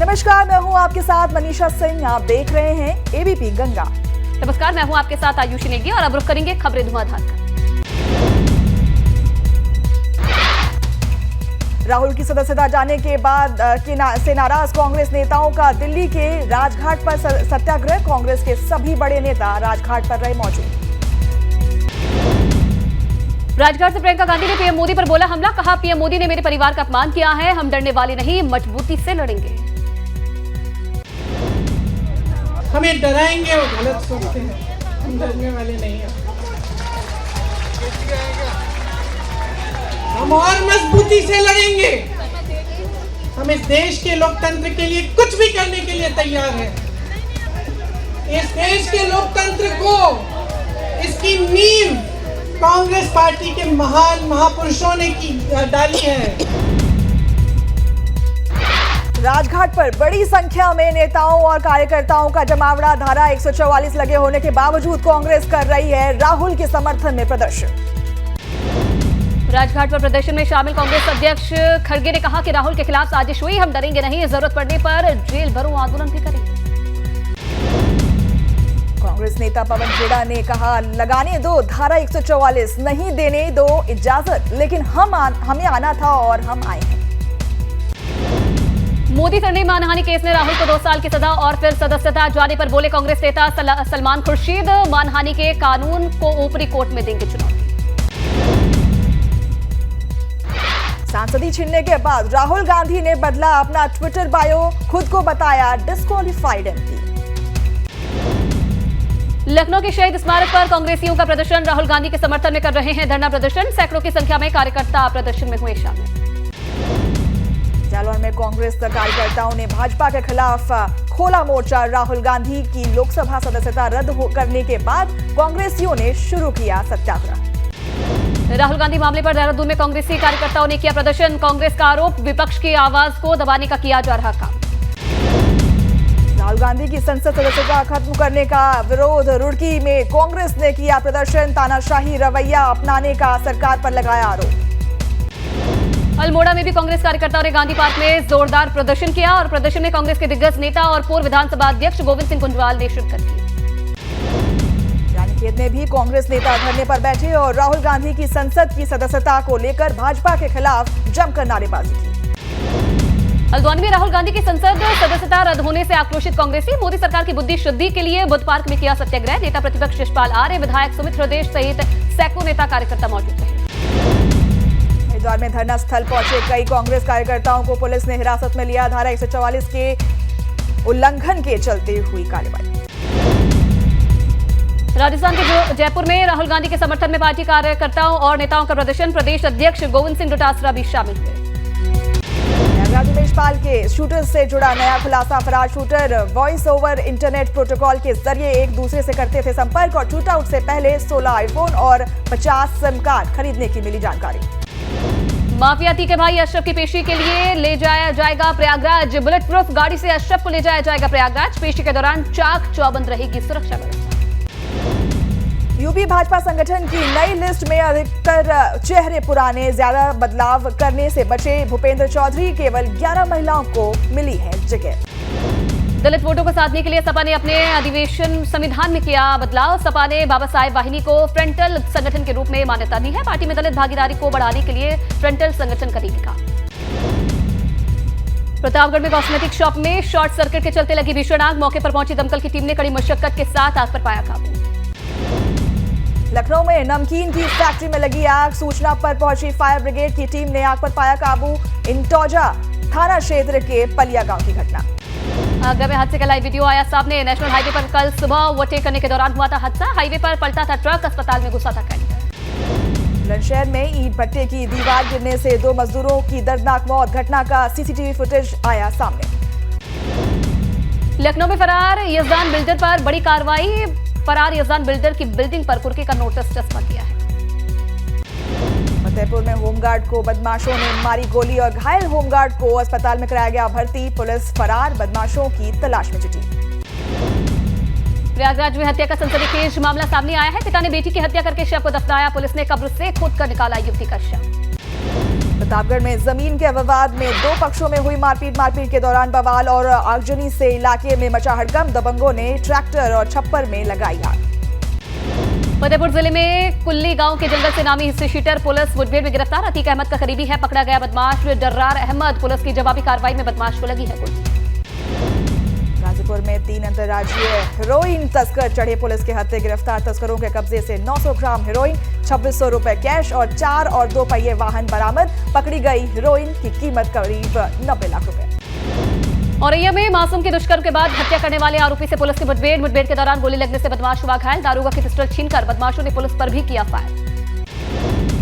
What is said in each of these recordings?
नमस्कार, मैं हूं आपके साथ मनीषा सिंह। आप देख रहे हैं एबीपी गंगा। नमस्कार, मैं हूं आपके साथ आयुषी नेगी और अब रुख करेंगे खबरें धुआंधार का। राहुल की सदस्यता जाने के बाद से नाराज कांग्रेस नेताओं का दिल्ली के राजघाट पर सत्याग्रह। कांग्रेस के सभी बड़े नेता राजघाट पर रहे मौजूद। राजघाट से प्रियंका गांधी ने पीएम मोदी पर बोला हमला। कहा पीएम मोदी ने मेरे परिवार का अपमान किया है, हम डरने वाले नहीं, मजबूती से लड़ेंगे। हमें डराएंगे, वो गलत सोचते हैं, हम डरने वाले नहीं हैं। हम और मजबूती से लड़ेंगे। हम इस देश के लोकतंत्र के लिए कुछ भी करने के लिए तैयार हैं। इस देश के लोकतंत्र को, इसकी नींव कांग्रेस पार्टी के महान महापुरुषों ने डाली है। राजघाट पर बड़ी संख्या में नेताओं और कार्यकर्ताओं का जमावड़ा। धारा 144 लगे होने के बावजूद कांग्रेस कर रही है राहुल के समर्थन में प्रदर्शन। राजघाट पर प्रदर्शन में शामिल कांग्रेस अध्यक्ष खड़गे ने कहा कि राहुल के खिलाफ साजिश हुई, हम डरेंगे नहीं, जरूरत पड़ने पर जेल भरो आंदोलन भी करेंगे। कांग्रेस नेता पवन खेड़ा ने कहा लगाने दो धारा 144, नहीं देने दो इजाजत, लेकिन हमें आना था और हम आए हैं। मोदी सरनेम मानहानि केस में राहुल को 2 साल की सजा और फिर सदस्यता जाने पर बोले कांग्रेस नेता सलमान खुर्शीद, मानहानि के कानून को ऊपरी कोर्ट में देंगे चुनौती। सांसदी छीनने के बाद राहुल गांधी ने बदला अपना ट्विटर बायो, खुद को बताया डिस्क्वालिफाइड एमपी। लखनऊ के शहीद स्मारक पर कांग्रेसियों का प्रदर्शन। राहुल गांधी के समर्थन में कर रहे हैं धरना प्रदर्शन। सैकड़ों की संख्या में कार्यकर्ता प्रदर्शन में हुए शामिल। जालौर में कांग्रेस कार्यकर्ताओं ने भाजपा के खिलाफ खोला मोर्चा। राहुल गांधी की लोकसभा सदस्यता रद्द करने के बाद कांग्रेसियों ने शुरू किया सत्याग्रह। राहुल गांधी मामले पर देहरादून में कांग्रेसी कार्यकर्ताओं ने किया प्रदर्शन। कांग्रेस का आरोप, विपक्ष की आवाज को दबाने का किया जा रहा काम। राहुल गांधी की संसद सदस्यता खत्म करने का विरोध। रुड़की में कांग्रेस ने किया प्रदर्शन। तानाशाही रवैया अपनाने का सरकार पर लगाया आरोप। अल्मोड़ा में भी कांग्रेस कार्यकर्ताओं ने गांधी पार्क में जोरदार प्रदर्शन किया और प्रदर्शन में कांग्रेस के दिग्गज नेता और पूर्व विधानसभा अध्यक्ष गोविंद सिंह कुंजवाल ने शिरकत की। रानीखेत में भी कांग्रेस नेता धरने पर बैठे और राहुल गांधी की संसद की सदस्यता को लेकर भाजपा के खिलाफ जमकर नारेबाजी की। हल्द्वानी में राहुल गांधी की संसद सदस्यता रद्द होने से आक्रोशित कांग्रेसी मोदी सरकार की बुद्धि शुद्धि के लिए बुध पार्क में किया सत्याग्रह। नेता प्रतिपक्ष यशपाल आर्य, विधायक सुमित हृदय सहित सैकड़ों नेता कार्यकर्ता मौजूद रहे। हरिद्वार में धरना स्थल पहुंचे कई कांग्रेस कार्यकर्ताओं को पुलिस ने हिरासत में लिया। धारा 144 के उल्लंघन के चलते हुई कार्रवाई। राजस्थान के जयपुर में राहुल गांधी के समर्थन में पार्टी कार्यकर्ताओं और नेताओं का प्रदर्शन। प्रदेश अध्यक्ष गोविंद सिंह डोटासरा भी शामिल हुए। उमेश पाल के शूटर से जुड़ा नया खुलासा। फरार shooter voice over internet protocol के जरिए एक दूसरे से करते थे संपर्क और शूट आउट से पहले 16 आईफोन और 50 सिम कार्ड खरीदने की मिली जानकारी। माफियाती के भाई अशरफ की पेशी के लिए ले जाया जाएगा प्रयागराज। बुलेट प्रूफ गाड़ी से अशरफ को ले जाया जाएगा प्रयागराज। पेशी के दौरान चाक चौबंद रहेगी सुरक्षा व्यवस्था। यूपी भाजपा संगठन की नई लिस्ट में अधिकतर चेहरे पुराने, ज्यादा बदलाव करने से बचे भूपेंद्र चौधरी। केवल 11 महिलाओं को मिली है जगह। दलित वोटों को साधने के लिए सपा ने अपने अधिवेशन संविधान में किया बदलाव। सपा ने बाबा साहेब वाहिनी को फ्रंटल संगठन के रूप में मान्यता दी है। पार्टी में दलित भागीदारी को बढ़ाने के लिए फ्रंटल संगठन करेगी काम। प्रतापगढ़ में कॉस्मेटिक शॉप में शॉर्ट सर्किट के चलते लगी भीषण आग। मौके पर पहुंची दमकल की टीम ने कड़ी मशक्कत के साथ आग पर पाया काबू। लखनऊ में नमकीन की फैक्ट्री में लगी आग। सूचना पर पहुंची फायर ब्रिगेड की टीम ने आग पर पाया काबू। इंटौजा थाना क्षेत्र के पलिया गांव की घटना। आगरा में हादसे का लाइव वीडियो आया सामने। नेशनल हाईवे पर कल सुबह ओवरटेक करने के दौरान हुआ था हादसा। हाईवे पर पलटा था ट्रक, अस्पताल में घुसा था कैंटर। बुलंदशहर में ईंट भट्टे की दीवार गिरने से 2 मजदूरों की दर्दनाक मौत। घटना का सीसीटीवी फुटेज आया सामने। लखनऊ में फरार यजदान बिल्डर पर बड़ी कार्रवाई। फरार यजदान बिल्डर की बिल्डिंग पर कुर्की का नोटिस चस्पा किया है। फतेहपुर में होमगार्ड को बदमाशों ने मारी गोली और घायल होमगार्ड को अस्पताल में कराया गया भर्ती। पुलिस फरार बदमाशों की तलाश में जुटी। प्रयागराज में हत्या का सनसनीखेज मामला सामने आया है। पिता ने बेटी की हत्या करके शव को दफनाया। पुलिस ने कब्र से खोदकर निकाला युवती का शव। प्रतापगढ़ में जमीन के विवाद में दो पक्षों में हुई मारपीट के दौरान बवाल और आगजनी से इलाके में मचा हड़कंप। दबंगों ने ट्रैक्टर और छप्पर में लगाई आग। फतेहपुर जिले में कुल्ली गांव के जंगल से नामी हिस्ट्री शीटर पुलिस मुठभेड़ में गिरफ्तार। अतीक अहमद का करीबी है। पकड़ा गया बदमाश डर्रार अहमद। पुलिस की जवाबी कार्रवाई में बदमाश को लगी है गोली। गाजीपुर में 3 अंतर्राज्यीय हेरोइन तस्कर चढ़े पुलिस के हत्थे। गिरफ्तार तस्करों के कब्जे से 900 ग्राम हेरोइन, 2600 रुपए कैश और 4 और 2 पहिए वाहन बरामद। पकड़ी गई हेरोइन की कीमत करीब 90 लाख रुपए। औरैया में मासूम के दुष्कर्म के बाद हत्या करने वाले आरोपी से पुलिस की मुठभेड़ के दौरान गोली लगने से बदमाश हुआ घायल। दारोगा की पिस्टल छीनकर बदमाशों ने पुलिस पर भी किया फायर।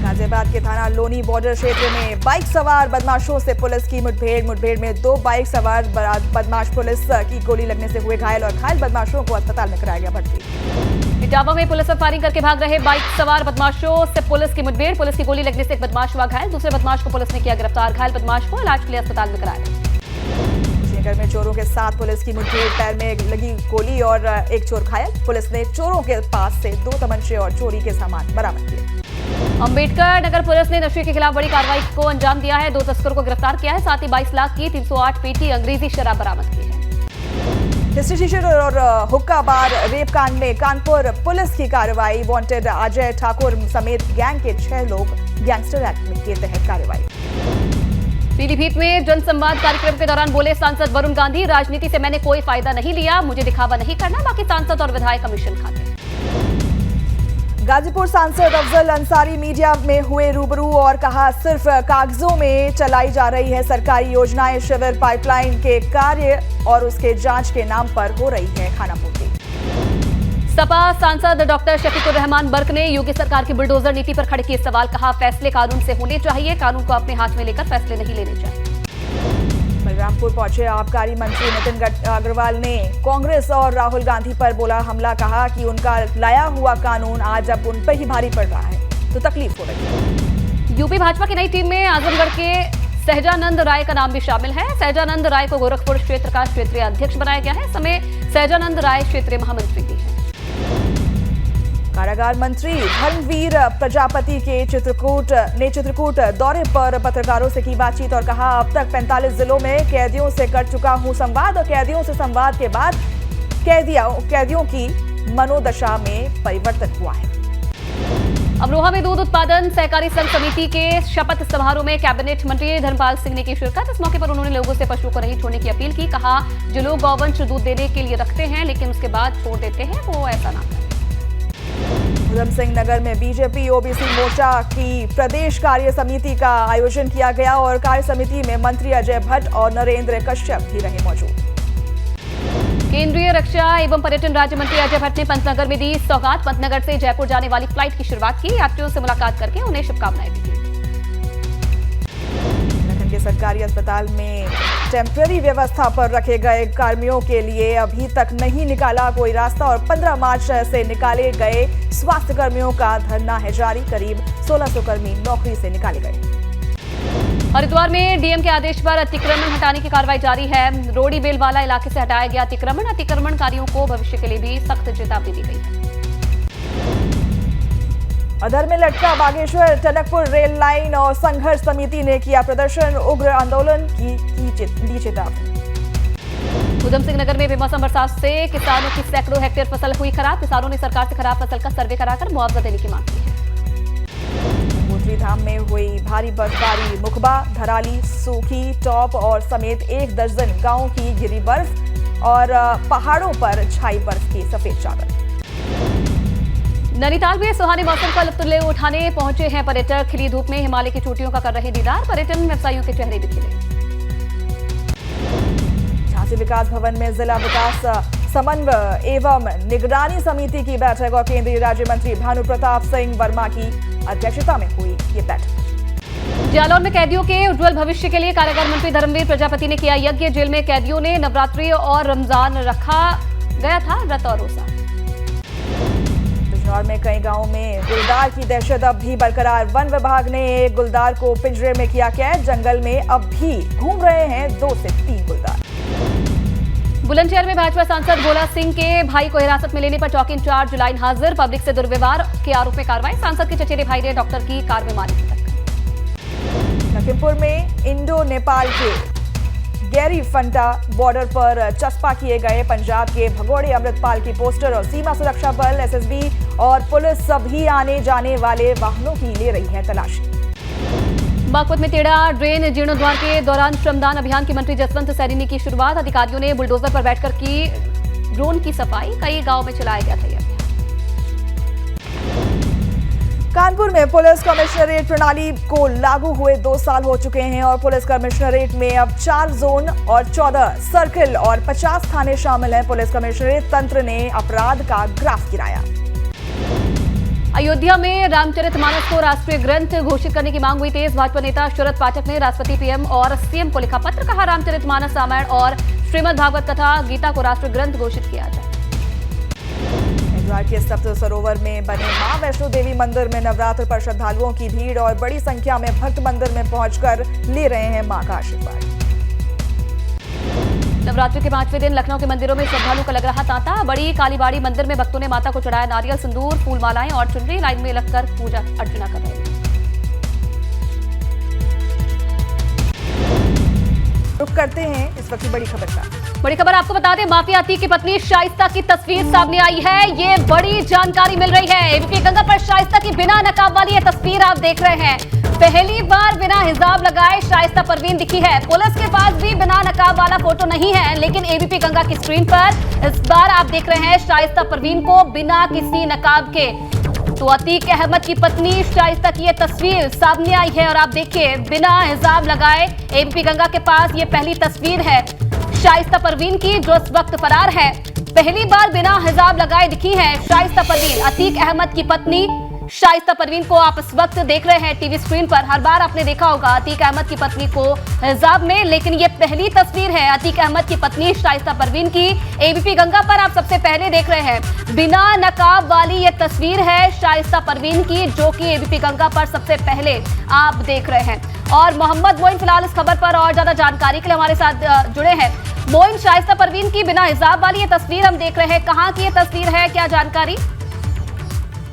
गाजियाबाद के थाना लोनी बॉर्डर क्षेत्र में बाइक सवार बदमाशों से पुलिस की मुठभेड़ में 2 बाइक सवार बदमाश पुलिस की गोली लगने से हुए घायल और घायल बदमाशों को अस्पताल में कराया गया भर्ती। इटावा में पुलिस पर फायरिंग करके भाग रहे बाइक सवार बदमाशों से पुलिस की मुठभेड़। पुलिस की गोली लगने से एक बदमाश हुआ घायल। दूसरे बदमाश को पुलिस ने किया गिरफ्तार। घायल बदमाश को इलाज के लिए अस्पताल में कराया। कुशीनगर में चोरों के साथ पुलिस की मुठभेड़। पैर में लगी गोली और एक चोर घायल। पुलिस ने चोरों के पास से 2 तमंचे और चोरी के सामान बरामद किए। अंबेडकर नगर पुलिस ने नशे के खिलाफ बड़ी कार्रवाई को अंजाम दिया है। 2 तस्करों को गिरफ्तार किया है। साथ ही 22 लाख की 308 पेटी अंग्रेजी शराब बरामद की है। हिस्ट्री शीटर और हुक्का बार रेप कांड में कानपुर पुलिस की कार्रवाई। वांटेड अजय ठाकुर समेत गैंग के 6 लोग गैंगस्टर एक्ट के तहत कार्रवाई। पीलीभीत में जनसंवाद कार्यक्रम के दौरान बोले सांसद वरुण गांधी, राजनीति से मैंने कोई फायदा नहीं लिया, मुझे दिखावा नहीं करना, बाकी सांसद और विधायक कमीशन खाते। गाजीपुर सांसद अफजल अंसारी मीडिया में हुए रूबरू और कहा सिर्फ कागजों में चलाई जा रही है सरकारी योजनाएं। शिविर पाइपलाइन के कार्य और उसके जांच के नाम पर हो रही है खानापूर्ति। सपा सांसद डॉक्टर शफीकुर रहमान बर्क ने योगी सरकार की बुलडोजर नीति पर खड़े किए सवाल। कहा फैसले कानून से होने चाहिए, कानून को अपने हाथ में लेकर फैसले नहीं लेने चाहिए। बलरामपुर पहुंचे आबकारी मंत्री नितिन अग्रवाल ने कांग्रेस और राहुल गांधी पर बोला हमला। कहा कि उनका लाया हुआ कानून आज अब उन पर ही भारी पड़ रहा है तो तकलीफ हो रही है। यूपी भाजपा की नई टीम में आजमगढ़ के सहजानंद राय का नाम भी शामिल है। सहजानंद राय को गोरखपुर क्षेत्र का क्षेत्रीय अध्यक्ष बनाया गया है। इस समय सहजानंद राय क्षेत्रीय महामंत्री भी है। कारागार मंत्री धर्मवीर प्रजापति के चित्रकूट दौरे पर पत्रकारों से की बातचीत और कहा अब तक 45 जिलों में कैदियों से कर चुका हूं संवाद और कैदियों से संवाद के बाद कैदियों की मनोदशा में परिवर्तन हुआ है। अमरोहा में दूध उत्पादन सहकारी संघ समिति के शपथ समारोह में कैबिनेट मंत्री धर्मपाल सिंह ने की शिरकत। इस मौके पर उन्होंने लोगों से पशुओं को नहीं छोड़ने की अपील की। कहा जो लोग गौवंश दूध देने के लिए रखते हैं लेकिन उसके बाद छोड़ देते हैं वो ऐसा ना करें। उधम सिंह नगर में बीजेपी ओबीसी मोर्चा की प्रदेश कार्य समिति का आयोजन किया गया और कार्य समिति में मंत्री अजय भट्ट और नरेंद्र कश्यप भी रहे मौजूद। केंद्रीय रक्षा एवं पर्यटन राज्य मंत्री अजय भट्ट ने पंतनगर में दी सौगात। पंतनगर से जयपुर जाने वाली फ्लाइट की शुरुआत की। यात्रियों से मुलाकात करके उन्हें शुभकामनाएं भी दी। उत्तराखंड के सरकारी अस्पताल में टेम्पररी व्यवस्था पर रखे गए कर्मियों के लिए अभी तक नहीं निकाला कोई रास्ता और 15 मार्च से निकाले गए स्वास्थ्य कर्मियों का धरना है जारी। करीब 1600 कर्मी नौकरी से निकाले गए। हरिद्वार में डीएम के आदेश पर अतिक्रमण हटाने की कार्रवाई जारी है। रोडी बेलवाला इलाके से हटाया गया अतिक्रमण। अतिक्रमणकारियों को भविष्य के लिए भी सख्त चेतावनी दी गई है। अधर में लटका बागेश्वर टनकपुर रेल लाइन और संघर्ष समिति ने किया प्रदर्शन। उग्र आंदोलन की चेतावनी। उधम सिंह नगर में बेमौसम बरसात से किसानों की सैकड़ों हेक्टेयर फसल हुई खराब। किसानों ने सरकार से खराब फसल का सर्वे कराकर मुआवजा देने की मांग की है। गंगोत्री धाम में हुई भारी बर्फबारी। मुखबा, धराली, सूखी, टॉप और समेत 1 दर्जन गांवों की गिरी बर्फ और पहाड़ों पर छाई बर्फ की सफेद चादर। नैनीताल में सुहाने मौसम का लुत्फ उठाने पहुंचे हैं पर्यटक। खिली धूप में हिमालय की चोटियों का कर रहे दीदार। पर्यटन व्यवसायियों के चेहरे भी खिले। झांसी विकास भवन में जिला विकास समन्वय एवं निगरानी समिति की बैठक और केंद्रीय राज्य मंत्री भानु प्रताप सिंह वर्मा की अध्यक्षता में हुई ये बैठक। जालौन में कैदियों के उज्जवल भविष्य के लिए कारागार मंत्री धर्मवीर प्रजापति ने किया यज्ञ। जेल में कैदियों ने नवरात्रि और रमजान रखा गया था व्रत और रोजा। बिजनौर में कई गांवों में गुलदार की दहशत अब भी बरकरार। वन विभाग ने एक गुलदार को पिंजरे में किया कैद। जंगल में अब भी घूम रहे हैं 2 से 3 गुलदार। बुलंदशहर में भाजपा सांसद भोला सिंह के भाई को हिरासत में लेने पर चौकी इंचार्ज लाइन हाजिर। पब्लिक से दुर्व्यवहार के आरोप में कार्रवाई। सांसद के चचेरे भाई ने डॉक्टर की कार में मारी टक्कर। लखीमपुर में इंडो नेपाल के गैरी फंटा बॉर्डर पर चस्पा किए गए पंजाब के भगोड़े अमृतपाल की पोस्टर और सीमा सुरक्षा बल, एसएसबी और पुलिस सभी आने जाने वाले वाहनों की ले रही है तलाशी। बागपत में टेढ़ा ड्रेन जीर्णोद्धार के दौरान श्रमदान अभियान की मंत्री जसवंत सैनी की शुरुआत। अधिकारियों ने बुलडोजर पर बैठकर की ड्रोन की सफाई। कई गांव में चलाया गया था यह अभियान। कानपुर में पुलिस कमिश्नरेट प्रणाली को लागू हुए 2 साल हो चुके हैं और पुलिस कमिश्नरेट में अब 4 जोन और 14 सर्किल और 50 थाने शामिल हैं। पुलिस कमिश्नरेट तंत्र ने अपराध का ग्राफ गिराया। अयोध्या में रामचरितमानस को राष्ट्रीय ग्रंथ घोषित करने की मांग हुई तेज। भाजपा नेता शरद पाठक ने राष्ट्रपति, पीएम और सीएम को लिखा पत्र। कहा, रामचरितमानस, रामायण और श्रीमद् भागवत कथा, गीता को राष्ट्रीय ग्रंथ घोषित किया जाए। हरिद्वार के सप्त सरोवर में बने मां वैष्णो देवी मंदिर में नवरात्र पर श्रद्धालुओं की भीड़ और बड़ी संख्या में भक्त मंदिर में पहुंचकर ले रहे हैं मां का आशीर्वाद। नवरात्रि के 5वें दिन लखनऊ के मंदिरों में श्रद्धालुओं का लग रहा तांता। बड़ी कालीबाड़ी मंदिर में भक्तों ने माता को चढ़ाया नारियल, सिंदूर, फूल मालाएं और चुनरी। लाइन में लगकर पूजा अर्चना कर रहे हैं। रुक करते हैं इस वक्त की बड़ी खबर का। बड़ी खबर आपको बता दें, माफिया अतीक की पत्नी शाइस्ता की तस्वीर सामने आई है। ये बड़ी जानकारी मिल रही है। एबीपी गंगा पर शाइस्ता की बिना नकाब वाली ये तस्वीर आप देख रहे हैं। पहली बार बिना हिजाब लगाए शाइस्ता परवीन दिखी है। पुलिस के पास भी बिना नकाब वाला फोटो नहीं है, लेकिन एबीपी गंगा की स्क्रीन पर इस बार आप देख रहे हैं शाइस्ता परवीन को बिना किसी नकाब के। तो अतीक अहमद की पत्नी शाइस्ता की ये तस्वीर सामने आई है और आप देखिए बिना हिजाब लगाए एबीपी गंगा के पास ये पहली तस्वीर है शाइस्ता परवीन की, जो इस वक्त फरार है। पहली बार बिना हिजाब लगाए दिखी है शाइस्ता परवीन। अतीक अहमद की पत्नी शाइस्ता परवीन को आप इस वक्त देख रहे हैं टीवी स्क्रीन पर। हर बार आपने देखा होगा अतीक अहमद की पत्नी को हिजाब में, लेकिन ये पहली तस्वीर है अतीक अहमद की पत्नी शाइस्ता परवीन की। एबीपी गंगा पर आप सबसे पहले देख रहे हैं बिना नकाब वाली ये तस्वीर है शाइस्ता परवीन की, जो कि एबीपी गंगा पर सबसे पहले आप देख रहे हैं। और मोहम्मद मोइन फिलहाल इस खबर पर और ज्यादा जानकारी के लिए हमारे साथ जुड़े हैं। मोइन, शाइस्ता परवीन की बिना हिजाब वाली ये तस्वीर हम देख रहे हैं, कहाँ की ये तस्वीर है, क्या जानकारी?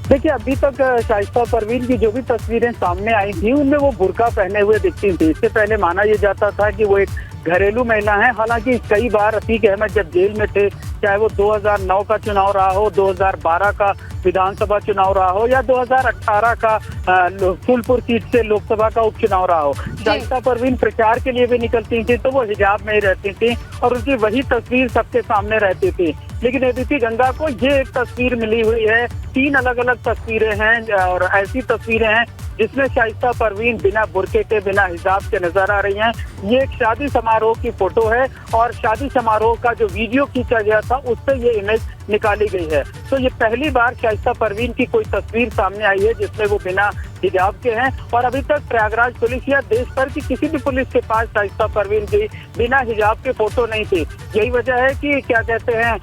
देखिए, अभी तक शाइस्ता परवीन की जो भी तस्वीरें सामने आई थी उनमें वो बुर्का पहने हुए दिखती थी। इससे पहले माना यह जाता था कि वो एक घरेलू महिला है। हालांकि कई बार अतीक अहमद जब जेल में थे, चाहे वो 2009 का चुनाव रहा हो, 2012 का विधानसभा चुनाव रहा हो या 2018 का फूलपुर सीट से लोकसभा का उपचुनाव रहा हो, शाइस्ता परवीन प्रचार के लिए भी निकलती थी तो वो हिजाब में ही रहती थी और उनकी वही तस्वीर सबके सामने रहती थी। लेकिन एबीपी गंगा को ये एक तस्वीर मिली हुई है। 3 अलग अलग तस्वीरें हैं और ऐसी तस्वीरें हैं जिसमें शाइस्ता परवीन बिना बुर्के के, बिना हिजाब के नजर आ रही हैं। ये एक शादी समारोह की फोटो है और शादी समारोह का जो वीडियो खींचा गया था उससे ये इमेज निकाली गई है। तो ये पहली बार शाइस्ता परवीन की कोई तस्वीर सामने आई है जिसमें वो बिना हिजाब के हैं। और अभी तक प्रयागराज पुलिस या देश भर की किसी भी पुलिस के पास शाइस्ता परवीन की बिना हिजाब के फोटो नहीं थी। यही वजह है कि क्या कहते हैं,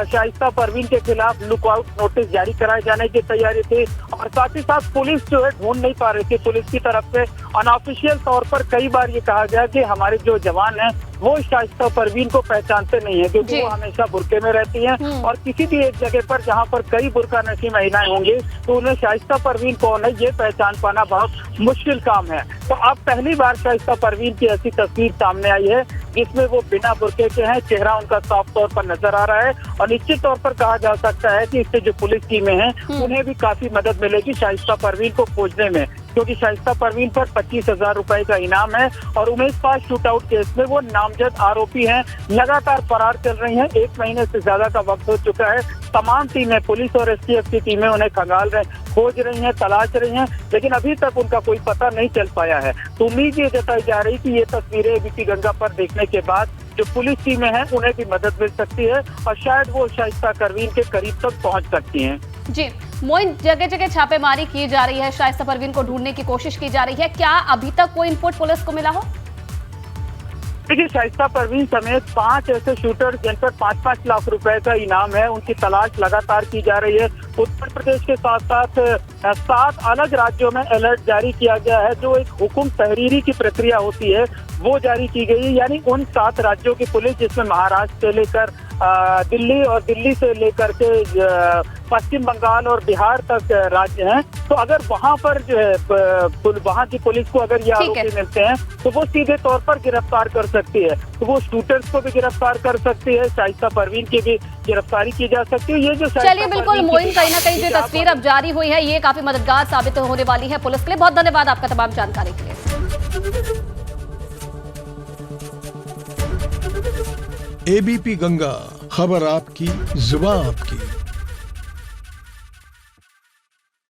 शाइस्ता परवीन के खिलाफ लुकआउट नोटिस जारी कराए जाने की तैयारी थी और साथ ही साथ पुलिस जो है ढूंढ नहीं पा रही थी। पुलिस की तरफ से अनऑफिशियल तौर पर कई बार ये कहा गया कि हमारे जो जवान हैं वो शाइस्ता परवीन को पहचानते नहीं है, क्योंकि वो हमेशा बुर्के में रहती हैं और किसी भी एक जगह पर जहां पर कई बुर्का नशी महिलाएं होंगी तो उन्हें शाइस्ता परवीन कौन है ये पहचान पाना बहुत मुश्किल काम है। तो अब पहली बार शाइस्ता परवीन की ऐसी तस्वीर सामने आई है जिसमें वो बिना बुर्के के हैं, चेहरा उनका साफ तौर पर नजर आ रहा है और निश्चित तौर पर कहा जा सकता है कि इससे जो पुलिस टीमें हैं उन्हें भी काफी मदद मिलेगी शाइस्ता परवीन को खोजने में, क्योंकि शाइस्ता परवीन पर 25,000 रुपए का इनाम है और उमेश पास शूटआउट केस में वो नामजद आरोपी हैं, लगातार फरार चल रही हैं। 1 महीने से ज्यादा का वक्त हो चुका है। तमाम टीमें, पुलिस और एसटीएफ की टीमें उन्हें खंगाल रहे, खोज रही हैं, तलाश रही हैं, लेकिन अभी तक उनका कोई पता नहीं चल पाया है। तो उम्मीद ये जताई जा रही कि ये तस्वीरें एबीपी गंगा पर देखने के बाद जो पुलिस टीमें हैं उन्हें भी मदद मिल सकती है और शायद वो शाइस्ता परवीन के करीब तक पहुंच सकती हैं। जी मोइन, जगह जगह छापेमारी की जा रही है, शाइस्ता परवीन को ढूंढने की कोशिश की जा रही है, क्या अभी तक कोई इनपुट पुलिस को मिला हो? देखिए, शाइस्ता परवीन समेत 5 ऐसे शूटर जिन पर 5-5 लाख रुपए का इनाम है, उनकी तलाश लगातार की जा रही है। उत्तर प्रदेश के साथ साथ 7 अलग राज्यों में अलर्ट जारी किया गया है। जो एक हुक्म तहरीरी की प्रक्रिया होती है वो जारी की गई है, यानी उन 7 राज्यों की पुलिस जिसमें महाराष्ट्र से लेकर दिल्ली और दिल्ली से लेकर के पश्चिम बंगाल और बिहार तक राज्य हैं। तो अगर वहां पर जो है वहां की पुलिस को अगर ये आरोपी मिलते हैं तो वो सीधे तौर पर गिरफ्तार कर सकती है। तो वो शूटर्स को भी गिरफ्तार कर सकती है, शाइस्ता परवीन की भी गिरफ्तारी की जा सकती है। ये जो चलिए बिल्कुल मोइन, कहीं ना कहीं जो तस्वीर अब जारी हुई है ये काफी मददगार साबित होने वाली है पुलिस के लिए। बहुत धन्यवाद आपका तमाम जानकारी के लिए। एबीपी गंगा, खबर आपकी, जुबान आपकी।